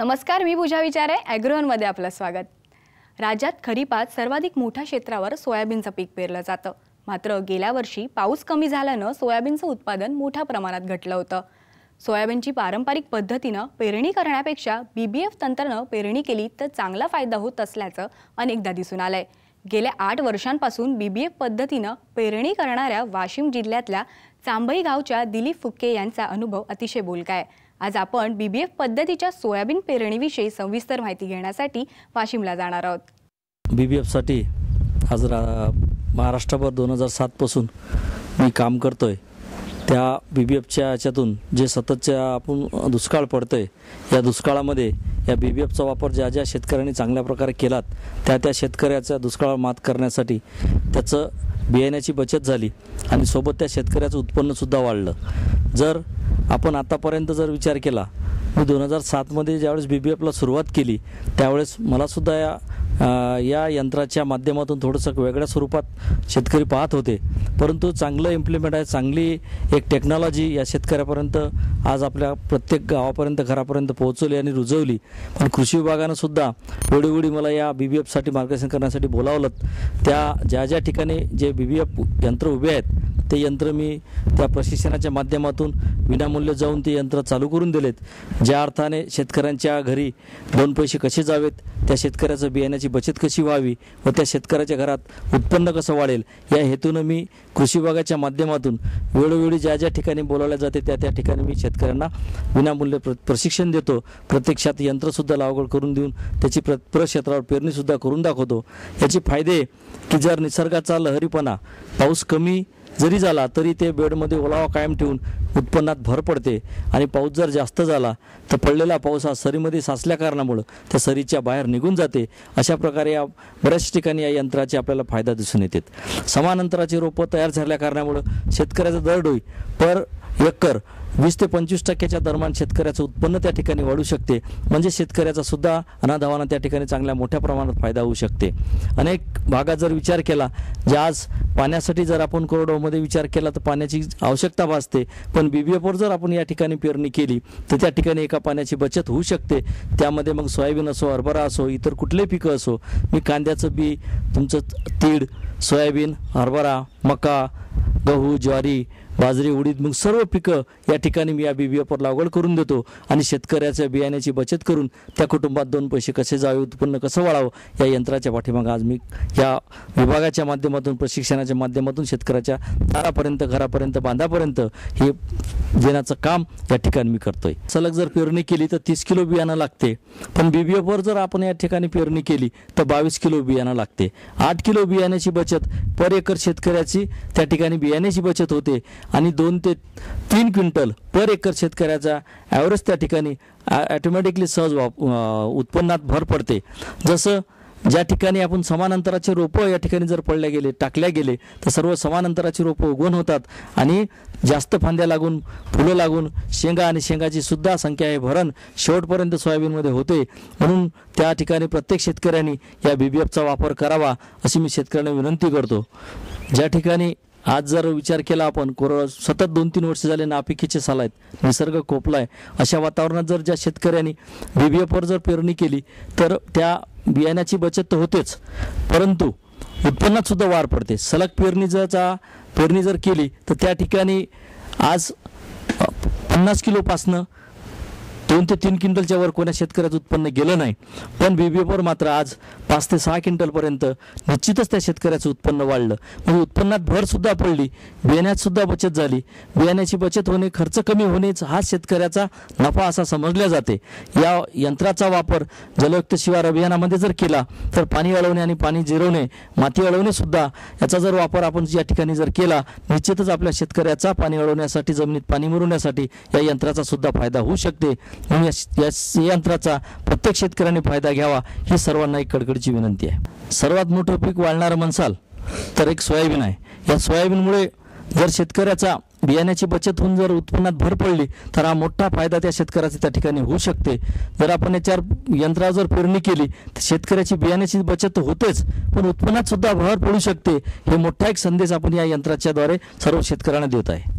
नमस्कार, मी पूजा विचारे. ॲग्रोवनमध्ये आपलं स्वागत. राज्यात खरीपात सर्वाधिक मोठ्या क्षेत्रावर सोयाबीनचं पीक पेरलं जातं. मात्र गेल्या वर्षी पाऊस कमी झाल्यानं सोयाबीनचं उत्पादन मोठ्या प्रमाणात घटलं होतं. सोयाबीनची पारंपरिक पद्धतीनं पेरणी करण्यापेक्षा BBF तंत्रानं पेरणी केली तर चांगला फायदा होत असल्याचं अनेकदा दिसून आलंय. गेल्या 8 वर्षांपासून BBF पद्धतीनं पेरणी करणाऱ्या वाशिम जिल्ह्यातल्या चांबई गावच्या दिलीप फुक्के यांचा अनुभव अतिशय बोलका आहे. आज आपण BBF पद्धतीच्या सोयाबीन पेरणीविषयी सविस्तर माहिती घेण्यासाठी वाशिमला जाणार आहोत. BBF साठी आज महाराष्ट्रभर 2007 पासून मी काम करतोय. त्या BBFच्या याच्यातून जे सततच्या आपण दुष्काळ पडतोय, या दुष्काळामध्ये या BBFचा वापर ज्या शेतकऱ्यांनी चांगल्या प्रकारे केलात त्या शेतकऱ्याचा दुष्काळ मात करण्यासाठी त्याचं बियाण्याची बचत झाली आणि सोबत त्या शेतकऱ्याचं उत्पन्नसुद्धा वाढलं. जर आपण आतापर्यंत जर विचार केला, मी 2007 मध्ये ज्यावेळेस BBFला सुरुवात केली त्यावेळेस मलासुद्धा या यंत्राच्या माध्यमातून थोडंसं वेगळ्या स्वरूपात शेतकरी पाहत होते, परंतु चांगलं इम्प्लिमेंट आहे, चांगली एक टेक्नॉलॉजी या शेतकऱ्यापर्यंत आज आपल्या प्रत्येक गावापर्यंत घरापर्यंत पोहोचवली आणि रुजवली. पण कृषी विभागानं सुद्धा वेळोवेळी मला या BBFसाठी मार्गदर्शन करण्यासाठी बोलावलं. त्या ज्या ठिकाणी जे BBF यंत्र उभे आहेत ते यंत्र मी त्या प्रशिक्षणाच्या माध्यमातून विनामूल्य जाऊन ते यंत्र चालू करून दिलेत. ज्या अर्थाने शेतकऱ्यांच्या घरी 2 पैसे कसे जावेत, त्या शेतकऱ्याचं बियाण्याची बचत कशी व्हावी व त्या शेतकऱ्याच्या घरात उत्पन्न कसं वाढेल या हेतूनं मी कृषी विभागाच्या माध्यमातून वेळोवेळी ज्या ठिकाणी बोलावले जाते त्या ठिकाणी मी शेतकऱ्यांना विनामूल्य प्रशिक्षण देतो. प्रत्यक्षात यंत्रसुद्धा लागवड करून देऊन त्याची प्रक्षेत्रावर पेरणीसुद्धा करून दाखवतो. याचे फायदे की जर निसर्गाचा लहरीपणा पाऊस कमी जरी झाला तरी ते बेडमध्ये ओलावा कायम ठेवून उत्पन्नात भर पडते आणि पाऊस जर जास्त झाला तर पडलेला पाऊस हा सरीमध्ये साचल्या कारणामुळे त्या सरीच्या बाहेर निघून जाते. अशा प्रकारे या बऱ्याच ठिकाणी या यंत्राचे आपल्याला फायदा दिसून येतात. समान अंतराची रोपं तयार झाल्या कारणामुळे शेतकऱ्याचा दरडोई पर एकर 20 ते 25% दरम्यान शेतकऱ्याचं उत्पन्न त्या ठिकाणी वाढू शकते. म्हणजे शेतकऱ्याचा सुद्धा अनादावाना त्या ठिकाणी चांगल्या मोठ्या प्रमाणात फायदा होऊ शकते. अनेक भागात जर विचार केला, जे आज पाण्यासाठी जर आपण कोरडवाहूमध्ये विचार केला तर पाण्याची आवश्यकता भासते, पण BBFवर जर आपण या ठिकाणी पेरणी केली तर त्या ठिकाणी एका पाण्याची बचत होऊ शकते. त्यामध्ये मग सोयाबीन असो, हरभरा असो, इतर कुठलेही पिकं असो, मी कांद्याचं बी, तुमचं तीळ, सोयाबीन, हरभरा, मका, गहू, ज्वारी, बाजरी, उडीद, मग सर्व पिकं या ठिकाणी मी या BBFवर लागवड करून देतो आणि शेतकऱ्याच्या बियाण्याची बचत करून त्या कुटुंबात 2 पैसे कसे जावे, उत्पन्न कसं वाढावं या यंत्राच्या पाठीमागे आज मी या विभागाच्या माध्यमातून, प्रशिक्षणाच्या माध्यमातून शेतकऱ्याच्या दारापर्यंत, घरापर्यंत, बांधापर्यंत हे देण्याचं काम या ठिकाणी मी करतोय. सलग जर पेरणी केली तर 30 किलो बियाणं लागते, पण BBFवर जर आपण या ठिकाणी पेरणी केली तर 22 किलो बियाणं लागते. 8 किलो बियाण्याची बचत पर एकर शेतकऱ्याची त्या ठिकाणी बियाण्याची बचत होते आणि 2 ते 3 क्विंटल पर एकर शेतकऱ्याचा ॲव्हरेज त्या ठिकाणी ॲटोमॅटिकली सहज उत्पन्नात भर पडते. जसं ज्या ठिकाणी आपण समान अंतराचे रोपं या ठिकाणी जर टाकल्या गेले तर सर्व समान अंतराची रोपं उगवून होतात आणि जास्त फांद्या लागून, फुलं लागून, शेंगा आणि शेंगाची सुद्धा संख्या हे भरण शेवटपर्यंत सोयाबीनमध्ये होते. म्हणून त्या ठिकाणी प्रत्येक शेतकऱ्यांनी या BBFचा वापर करावा अशी मी शेतकऱ्यांना विनंती करतो. ज्या ठिकाणी आज जर विचार केला आपण, सतत 2-3 वर्ष झाले नापिकीचे साल आहेत, निसर्ग कोपलाय, अशा वातावरणात जर ज्या शेतकऱ्यांनी BBFवर जर पेरणी केली तर त्या बियाण्याची बचत तर होतेच, परंतु उत्पन्नात सुद्धा वाढ पडते. सलग पेरणी जर केली तर त्या ठिकाणी आज 50 किलोपासनं 2 ते 3 क्विंटलच्या वर कोणा शेतकऱ्याचं उत्पन्न गेलं नाही, पण BBFवर मात्र आज 5 ते 6 क्विंटलपर्यंत निश्चितच त्या शेतकऱ्याचं उत्पन्न वाढलं. म्हणजे उत्पन्नात भर सुद्धा पडली, बियाण्यात सुद्धा बचत झाली. बियाण्याची बचत होणे, खर्च कमी होणेच हा शेतकऱ्याचा नफा असा समजल्या जाते. या यंत्राचा वापर जलयुक्त शिवार अभियानामध्ये जर केला तर पाणी अडवणे आणि पाणी जिरवणे, माती अडवणे सुद्धा याचा जर वापर आपण या ठिकाणी जर केला, निश्चितच आपल्या शेतकऱ्याचा पाणी अडवण्यासाठी, जमिनीत पाणी मुरवण्यासाठी या यंत्राचा सुद्धा फायदा होऊ शकते. म्हणून या यंत्राचा प्रत्येक शेतकऱ्याने फायदा घ्यावा ही सर्वांना एक कडकडीची विनंती आहे. सर्वात मोठं पीक वाढणारं म्हणसाल तर एक सोयाबीन आहे. या सोयाबीनमुळे जर शेतकऱ्याचा बियाण्याची बचत होऊन जर उत्पन्नात भर पडली तर हा मोठा फायदा त्या शेतकऱ्याचा त्या ठिकाणी होऊ शकते. जर आपण याच्यावर यंत्रावर जर पेरणी केली तर शेतकऱ्याची बियाण्याची बचत होतेच, पण उत्पन्नात सुद्धा भर पडू शकते. हे मोठा एक संदेश आपण या यंत्राच्या द्वारे सर्व शेतकऱ्यांना देत आहे.